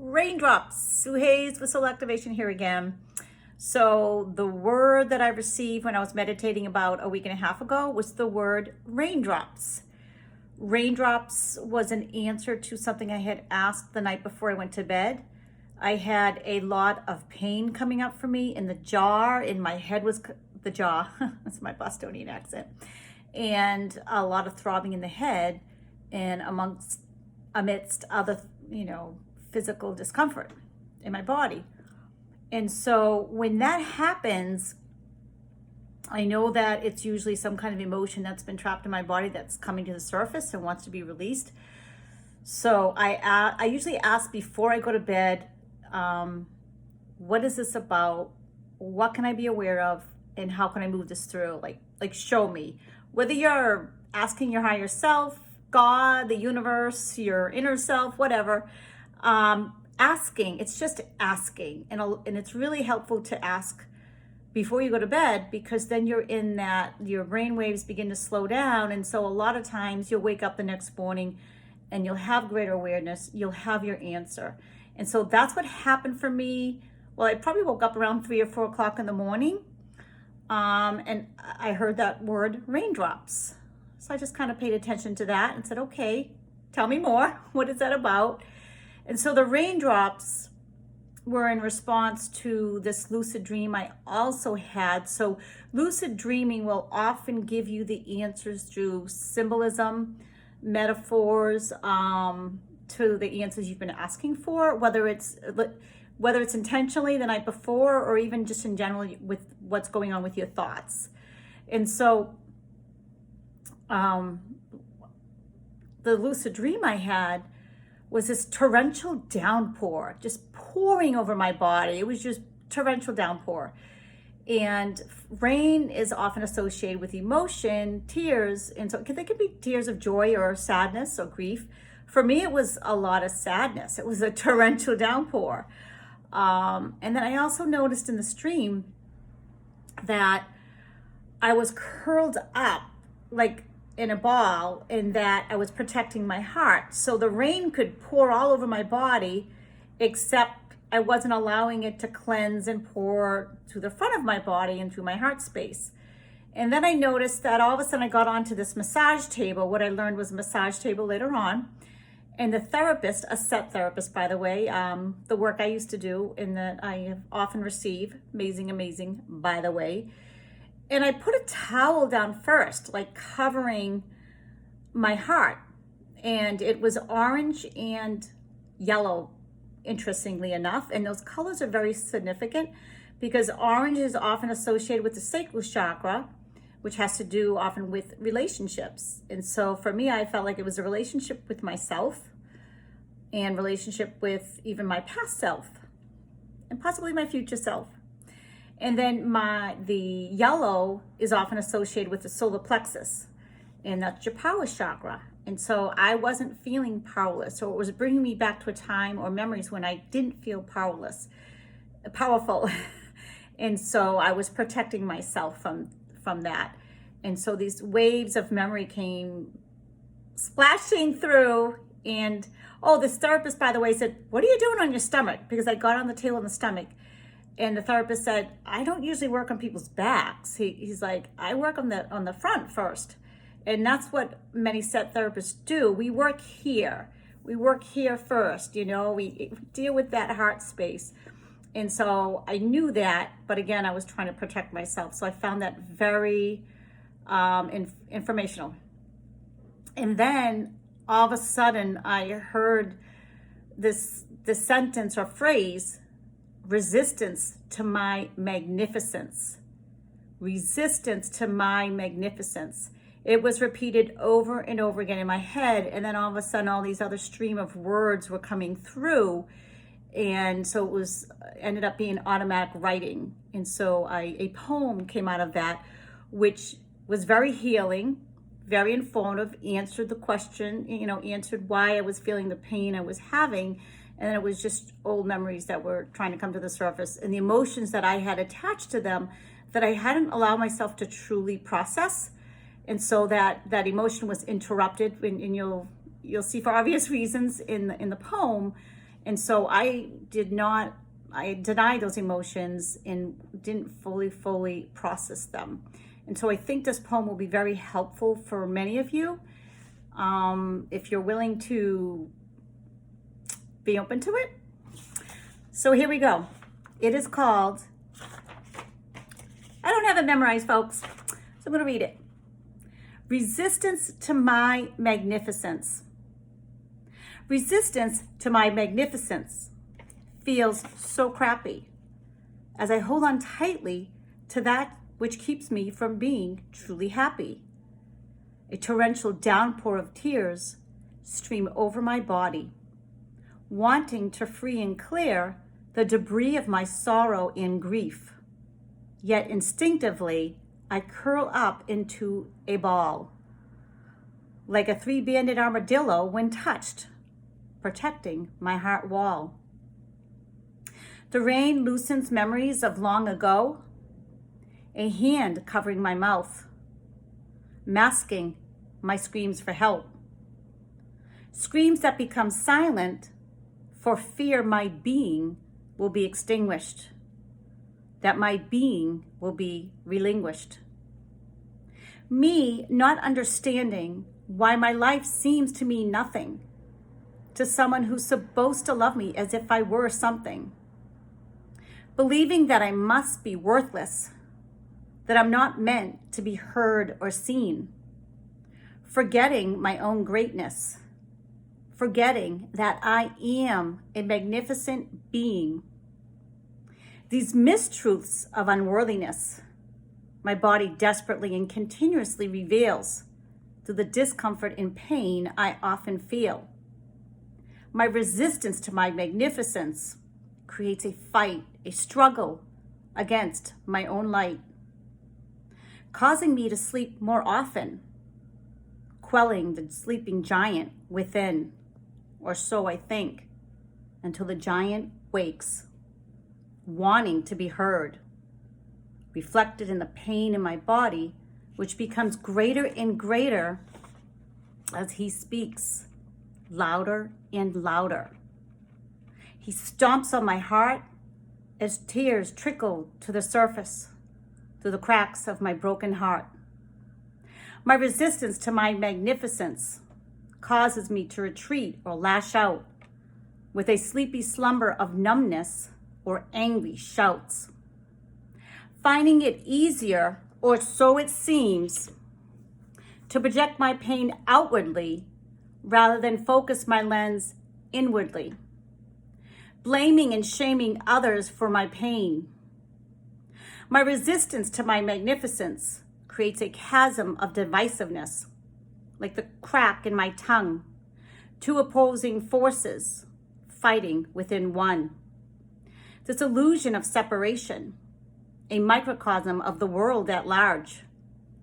Raindrops. Suhays with soul activation here again. So the word that I received when I was meditating about a week and a half ago was the word raindrops. Raindrops was an answer to something I had asked the night before I went to bed. I had a lot of pain coming up for me in the jaw, in my head was the jaw. That's my Bostonian accent. And a lot of throbbing in the head and amidst other, physical discomfort in my body. And so when that happens, I know that it's usually some kind of emotion that's been trapped in my body that's coming to the surface and wants to be released. So I usually ask before I go to bed, what is this about? What can I be aware of? And how can I move this through? Like show me. Whether you're asking your higher self, God, the universe, your inner self, whatever, asking, it's just asking. And it's really helpful to ask before you go to bed, because then you're in that, your brain waves begin to slow down. And so a lot of times you'll wake up the next morning and you'll have greater awareness, you'll have your answer. And so that's what happened for me. Well, I probably woke up around 3 or 4 o'clock in the morning. And I heard that word raindrops. So I just kind of paid attention to that and said, okay, tell me more. What is that about? And so the raindrops were in response to this lucid dream I also had. So lucid dreaming will often give you the answers through symbolism, metaphors, to the answers you've been asking for, whether it's intentionally the night before or even just in general with what's going on with your thoughts. And so the lucid dream I had was this torrential downpour just pouring over my body. It was just torrential downpour. And rain is often associated with emotion, tears, and so they could be tears of joy or sadness or grief. For me, it was a lot of sadness. It was a torrential downpour. And then I also noticed in the stream that I was curled up like in a ball, and that I was protecting my heart. So the rain could pour all over my body, except I wasn't allowing it to cleanse and pour to the front of my body and through my heart space. And then I noticed that all of a sudden I got onto this massage table. What I learned was a massage table later on. And the therapist, a set therapist, by the way, the work I used to do and that I often receive, amazing, by the way. And I put a towel down first, like covering my heart. And it was orange and yellow, interestingly enough. And those colors are very significant because orange is often associated with the sacral chakra, which has to do often with relationships. And so for me, I felt like it was a relationship with myself and relationship with even my past self and possibly my future self. And then the yellow is often associated with the solar plexus, and that's your power chakra. And so I wasn't feeling powerless, so it was bringing me back to a time or memories when I didn't feel powerful. And so I was protecting myself from that. And so these waves of memory came splashing through. And this therapist, by the way, said, "What are you doing on your stomach?" Because I got on the tail on the stomach. And the therapist said, "I don't usually work on people's backs." He's like, "I work on the front first." And that's what many set therapists do. We work here. We work here first, we deal with that heart space. And so I knew that, but again, I was trying to protect myself. So I found that very informational. And then all of a sudden I heard this sentence or phrase, resistance to my magnificence. Resistance to my magnificence. It was repeated over and over again in my head. And then all of a sudden, all these other stream of words were coming through. And so it ended up being automatic writing. And so a poem came out of that, which was very healing, very informative, answered the question, answered why I was feeling the pain I was having. And then it was just old memories that were trying to come to the surface and the emotions that I had attached to them that I hadn't allowed myself to truly process. And so that emotion was interrupted, and you'll see for obvious reasons in the poem, And so I denied those emotions and didn't fully process them. And so I think this poem will be very helpful for many of you. If you're willing to be open to it. So here we go. It is called, I don't have it memorized, folks, so I'm gonna read it. Resistance to my magnificence. Resistance to my magnificence feels so crappy as I hold on tightly to that which keeps me from being truly happy. A torrential downpour of tears stream over my body, wanting to free and clear the debris of my sorrow and grief. Yet instinctively, I curl up into a ball, like a three-banded armadillo when touched, protecting my heart wall. The rain loosens memories of long ago, a hand covering my mouth, masking my screams for help. Screams that become silent for fear my being will be extinguished, that my being will be relinquished. Me not understanding why my life seems to mean nothing to someone who's supposed to love me as if I were something. Believing that I must be worthless, that I'm not meant to be heard or seen. Forgetting my own greatness. Forgetting that I am a magnificent being. These mistruths of unworthiness, my body desperately and continuously reveals through the discomfort and pain I often feel. My resistance to my magnificence creates a fight, a struggle against my own light, causing me to sleep more often, quelling the sleeping giant within, or so I think, until the giant wakes, wanting to be heard, reflected in the pain in my body, which becomes greater and greater as he speaks, louder and louder. He stomps on my heart as tears trickle to the surface through the cracks of my broken heart. My resistance to my magnificence causes me to retreat or lash out with a sleepy slumber of numbness or angry shouts. Finding it easier, or so it seems, to project my pain outwardly rather than focus my lens inwardly. Blaming and shaming others for my pain. My resistance to my magnificence creates a chasm of divisiveness, like the crack in my tongue, two opposing forces fighting within one. This illusion of separation, a microcosm of the world at large,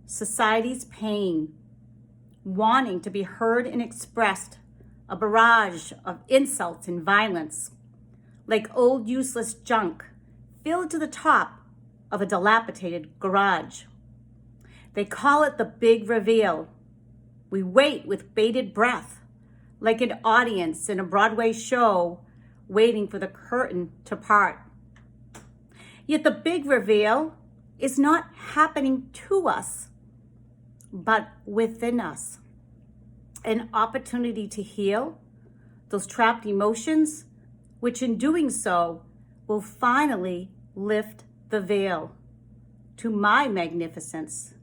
society's pain, wanting to be heard and expressed, a barrage of insults and violence, like old useless junk filled to the top of a dilapidated garage. They call it the big reveal. We wait with bated breath, like an audience in a Broadway show waiting for the curtain to part. Yet the big reveal is not happening to us, but within us. An opportunity to heal those trapped emotions, which in doing so will finally lift the veil to my magnificence,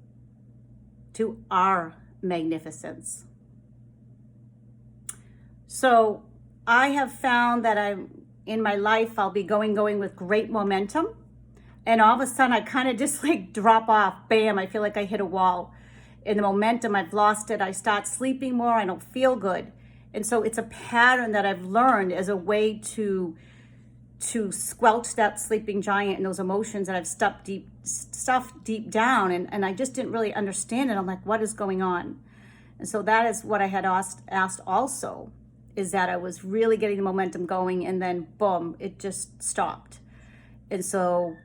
to our magnificence. So I have found that in my life, I'll be going with great momentum. And all of a sudden I kind of just like drop off, bam, I feel like I hit a wall. In the momentum, I've lost it. I start sleeping more, I don't feel good. And so it's a pattern that I've learned as a way to squelch that sleeping giant and those emotions that I've stuffed deep down. And I just didn't really understand it. I'm like, what is going on? And so that is what I had asked also, is that I was really getting the momentum going and then boom, it just stopped. And so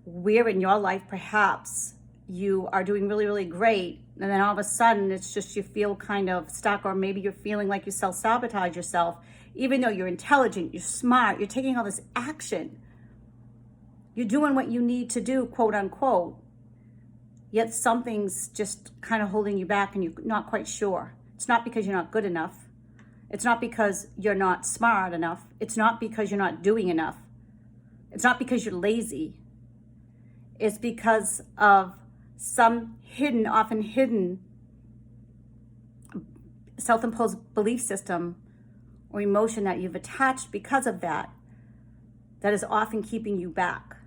where in your life perhaps you are doing really, really great, and then all of a sudden it's just you feel kind of stuck, or maybe you're feeling like you self-sabotage yourself, Even though you're intelligent, you're smart, you're taking all this action, you're doing what you need to do, quote unquote, yet something's just kind of holding you back and you're not quite sure. It's not because you're not good enough. It's not because you're not smart enough. It's not because you're not doing enough. It's not because you're lazy. It's because of some hidden, often hidden, self-imposed belief system or emotion that you've attached because of that, that is often keeping you back.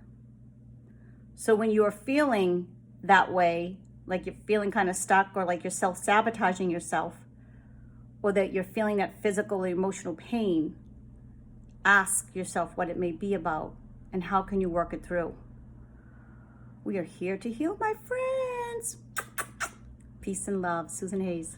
So when you're feeling that way, like you're feeling kind of stuck or like you're self-sabotaging yourself, or that you're feeling that physical or emotional pain, ask yourself what it may be about and how can you work it through. We are here to heal, my friends. Peace and love. Susan Hayes.